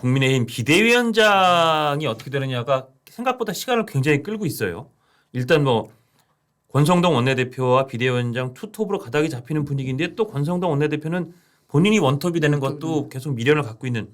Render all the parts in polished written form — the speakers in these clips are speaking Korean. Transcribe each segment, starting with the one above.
국민의힘 비대위원장이 어떻게 되느냐가 생각보다 시간을 굉장히 끌고 있어요. 일단 뭐 권성동 원내대표와 비대위원장 투톱으로 가닥이 잡히는 분위기인데 또 권성동 원내대표는 본인이 원톱이 되는 것도 계속 미련을 갖고 있는.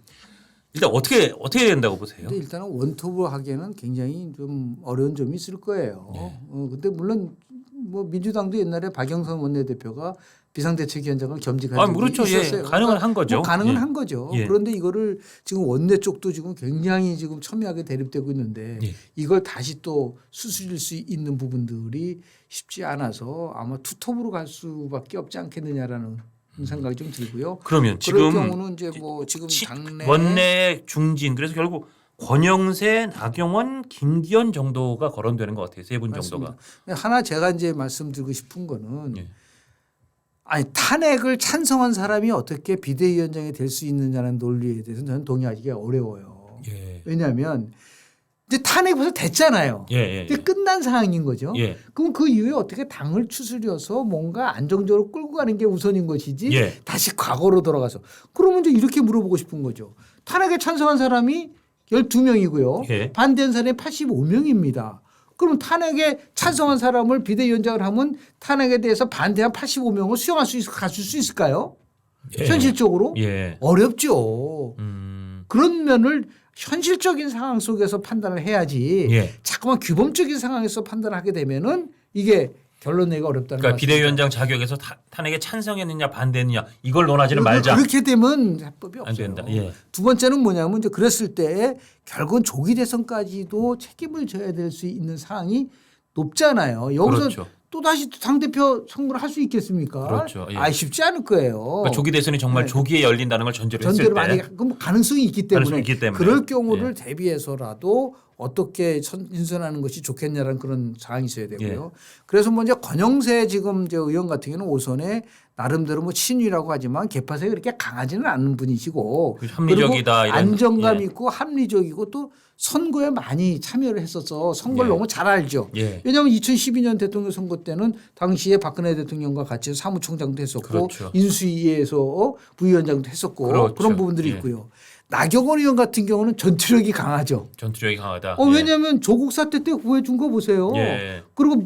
일단 어떻게 해야 된다고 보세요? 근데 일단은 원톱으로 하기에는 굉장히 좀 어려운 점이 있을 거예요. 네. 근데 물론 뭐 민주당도 옛날에 박영선 원내대표가 비상대책위원장을 겸직한 적이 그렇죠. 있었어요. 예. 가능은 한 거죠. 뭐 가능은 예. 한 거죠. 예. 그런데 이거를 지금 원내 쪽도 지금 굉장히 지금 첨예하게 대립되고 있는데 예. 이걸 다시 또 수술일 수 있는 부분들이 쉽지 않아서 아마 투톱으로 갈 수밖에 없지 않겠느냐라는 생각이 좀 들고요. 그러면 그럴 지금 경우는 이제 뭐 지금 당내 원내 중진 그래서 결국 권영세, 나경원, 김기현 정도가 거론되는 것 같아요. 세 분 정도가. 하나 제가 이제 말씀드리고 싶은 거는 예. 아니 탄핵을 찬성한 사람이 어떻게 비대위원장이 될 수 있느냐는 논리에 대해서는 저는 동의하기가 어려워요. 예. 왜냐하면 이제 탄핵 벌써 됐잖아요. 예. 이제 끝난 상황인 거죠. 예. 그럼 그 이후에 어떻게 당을 추스려서 뭔가 안정적으로 끌고 가는 게 우선인 것이지 예. 다시 과거로 돌아가서 그러면 이제 이렇게 물어보고 싶은 거죠. 탄핵에 찬성한 사람이 12명이고요. 예. 반대한 사람이 85명입니다. 그럼 탄핵에 찬성한 사람을 비대위원장을 하면 탄핵에 대해서 반대한 85명을 수용할 수 가질 수 있을까요? 예. 현실적으로 예. 어렵죠. 그런 면을 현실적인 상황 속에서 판단을 해야지. 예. 자꾸만 규범적인 상황에서 판단을 하게 되면은 이게 결론 내기가 어렵다는 그러니까 말씀이죠. 비대위원장 자격에서 탄핵에 찬성했느냐 반대했느냐 이걸 논하지는 말자. 그렇게 되면 해법이 안 없어요. 된다. 예. 두 번째는 뭐냐면 이제 그랬을 때 결국은 조기 대선까지도 책임을 져야 될 수 있는 상황이 높잖아요. 여기서 그렇죠. 또 다시 당대표 선거를 할 수 있겠습니까? 그렇죠. 예. 쉽지 않을 거예요. 그러니까 조기 대선이 정말 네. 조기에 열린다는 걸 전제로 했을 전제로 때. 많이 그럼 가능성이 있기 때문에, 가능성이 있기 때문에. 그럴 경우를 대비해서라도 어떻게 인선하는 것이 좋겠냐라는 그런 사항이 있어야 되고요. 그래서 먼저 권영세 지금 저 의원 같은 경우는 오선에 나름대로 뭐 친위라고 하지만 개파색이 그렇게 강하지는 않은 분이시고 합리적이다 그리고 이런. 안정감 예. 있고 합리적이고 또 선거에 많이 참여를 했어서 선거를 예. 너무 잘 알죠. 예. 왜냐하면 2012년 대통령 선거 때는 당시에 박근혜 대통령과 같이 사무총장도 했었고 그렇죠. 인수위에서 부위원장도 했었고 그렇죠. 그런 부분들이 예. 있고요. 나경원 의원 같은 경우는 전투력이 강하죠. 전투력이 강하다. 왜냐하면 조국 사태 때 구해준 거 보세요. 예. 그리고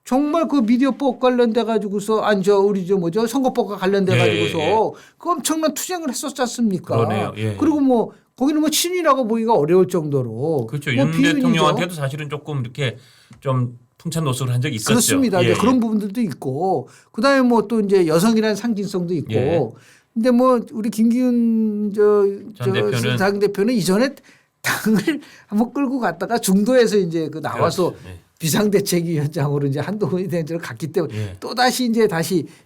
정말 그 미디어법 관련돼 가지고서 우리 선거법과 관련돼 가지고서 그 엄청난 투쟁을 했었지 않습니까? 그러네요. 예. 그리고 뭐 거기는 뭐 친이라고 보기가 어려울 정도로 그렇죠. 뭐 윤 비윤이죠. 대통령한테도 사실은 조금 이렇게 좀 풍찬 노숙을 한 적이 있었죠. 그렇습니다. 예. 이제 그런 부분들도 있고 그다음에 뭐 또 이제 여성이라는 상징성도 있고. 예. 근데 뭐 우리 김기훈 당 대표는 이전에 당을 한번 끌고 갔다가 중도에서 이제 그 나와서 그렇죠. 예. 비상대책위원장으로 이제 한동훈 위원장을 갔기 때문에 예. 또 다시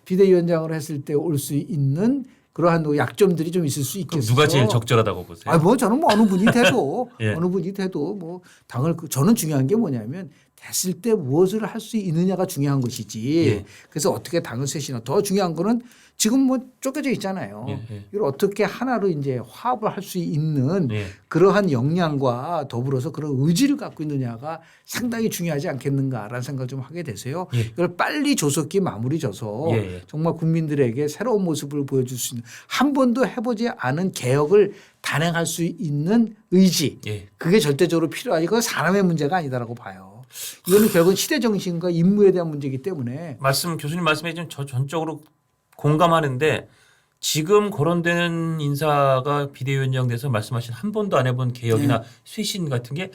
비대위원장으로 했을 때 올 수 있는 그러한 약점들이 좀 있을 수 그럼 있겠어요. 누가 제일 적절하다고 보세요? 뭐 저는 뭐 어느 분이 돼도 예. 어느 분이 돼도 뭐 당을 저는 중요한 게 뭐냐면 됐을 때 무엇을 할 수 있느냐가 중요한 것이지. 예. 그래서 어떻게 당을 쇄신하. 더 중요한 거는 지금 뭐 쪼개져 있잖아요. 예. 이걸 어떻게 하나로 이제 화합을 할 수 있는 예. 그러한 역량과 더불어서 그런 의지를 갖고 있느냐가 상당히 중요하지 않겠는가라는 생각을 좀 하게 되세요. 예. 이걸 빨리 조속히 마무리 져서 예. 정말 국민들에게 새로운 모습을 보여줄 수 있는 한 번도 해보지 않은 개혁을 단행할 수 있는 의지. 예. 그게 절대적으로 필요하지. 그건 사람의 문제가 아니다라고 봐요. 이거는 결국은 시대 정신과 임무에 대한 문제이기 때문에 교수님 말씀에 좀 저 전적으로 공감하는데 지금 거론되는 인사가 비대위원장 돼서 말씀하신 한 번도 안 해본 개혁이나 쇄신 같은 게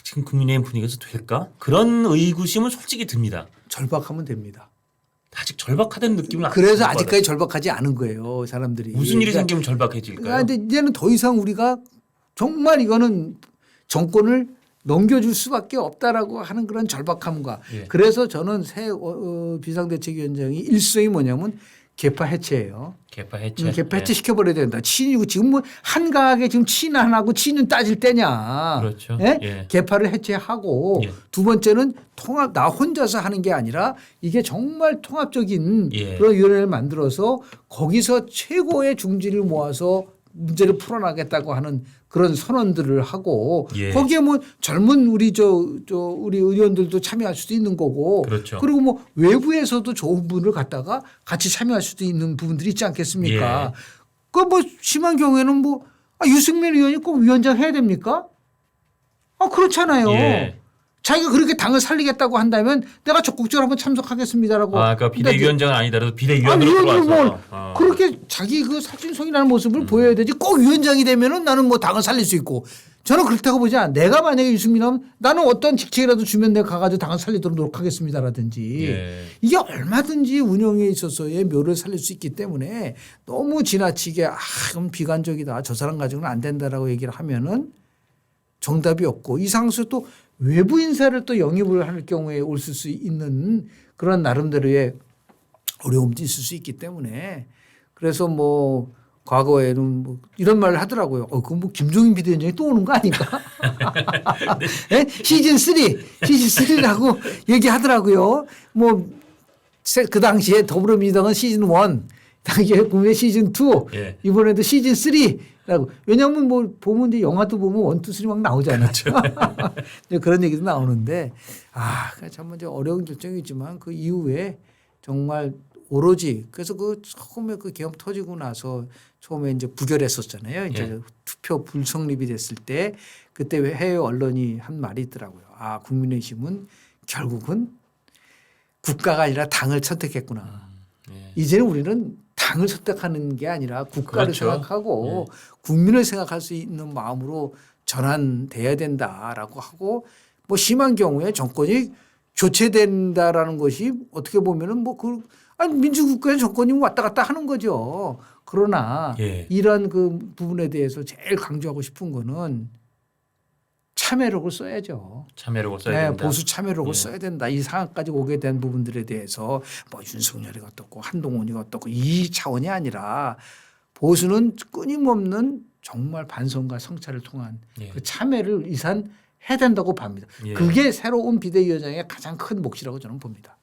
지금 국민의힘 분위기에서 될까? 그런 의구심은 솔직히 듭니다. 절박하면 됩니다. 아직 절박하다는 느낌은 그래서 아직까지 절박하지 않은 거예요. 사람들이. 무슨 일이 그러니까 생기면 절박해질까요? 근데 이제는 더 이상 우리가 정말 이거는 정권을 넘겨줄 수밖에 없다라고 하는 그런 절박함과 예. 그래서 저는 새 비상대책위원장이 일성이 뭐냐면 개파 해체예요. 개파 해체. 개파 해체 시켜버려야 된다. 친이고 지금 뭐 한가하게 지금 친은 안 하고 친은 따질 때냐. 그렇죠. 예? 예. 개파를 해체하고 예. 두 번째는 나 혼자서 하는 게 아니라 이게 정말 통합적인 예. 그런 위원회를 만들어서 거기서 최고의 중지를 모아서 문제를 풀어나겠다고 하는 그런 선언들을 하고 예. 거기에 뭐 젊은 우리 우리 의원들도 참여할 수도 있는 거고 그렇죠. 그리고 뭐 외부에서도 좋은 분을 갖다가 같이 참여할 수도 있는 부분들이 있지 않겠습니까? 예. 그 뭐 심한 경우에는 뭐 유승민 의원이 꼭 위원장 해야 됩니까? 그렇잖아요. 예. 자기가 그렇게 당을 살리겠다고 한다면 내가 적극적으로 한번 참석하겠습니다라고. 그러니까 비대위원장은 아니더라도 비대위원으로 위원으로 들어와서. 그렇게 자기 그 사진성이라는 모습을 보여야 되지. 꼭 위원장이 되면은 나는 뭐 당을 살릴 수 있고. 저는 그렇다고 보지 않아. 내가 만약에 유승민이면 나는 어떤 직책이라도 주면 내가 가가지고 당을 살리도록 노력하겠습니다라든지. 예. 이게 얼마든지 운영에 있어서의 묘를 살릴 수 있기 때문에 너무 지나치게 그럼 비관적이다. 저 사람 가지고는 안 된다라고 얘기를 하면은 정답이 없고 이상수 또 외부 인사를 또 영입을 할 경우에 올 수 있는 그런 나름대로의 어려움도 있을 수 있기 때문에 그래서 뭐 과거에는 뭐 이런 말을 하더라고요. 그럼 뭐 김종인 비대위원장이 또 오는 거 아닌가? 네? 시즌 3라고 얘기하더라고요. 뭐 그 당시에 더불어민주당은 시즌 1, 당시에 국내 시즌 2, 예. 이번에도 시즌 3라고. 왜냐하면 뭐 보면 이제 영화도 보면 1, 2, 3 막 나오잖아요. 그런 얘기도 나오는데 참 이제 어려운 결정이지만 그 이후에 정말 오로지 그래서 그 처음에 그 계엄 터지고 나서 처음에 이제 부결했었잖아요. 이제 예. 투표 불성립이 됐을 때 그때 해외 언론이 한 말이 있더라고요. 국민의힘은 결국은 국가가 아니라 당을 선택했구나. 예. 이제는 우리는 당을 선택하는 게 아니라 국가를 그렇죠. 생각하고 국민을 생각할 수 있는 마음으로 전환돼야 된다라고 하고 뭐 심한 경우에 정권이 교체된다라는 것이 어떻게 보면은 민주국가의 정권이 왔다 갔다 하는 거죠. 그러나 예. 이런 그 부분에 대해서 제일 강조하고 싶은 거는 참여력을 써야죠. 참여력을 써야 된다. 보수 참여력을 예. 써야 된다. 이 상황까지 오게 된 부분들에 대해서 뭐 윤석열이 어떻고 한동훈이 어떻고 이 차원이 아니라 보수는 끊임없는 정말 반성과 성찰을 통한 예. 그 참여를 이산해야 된다고 봅니다. 예. 그게 새로운 비대위원장의 가장 큰 몫이라고 저는 봅니다.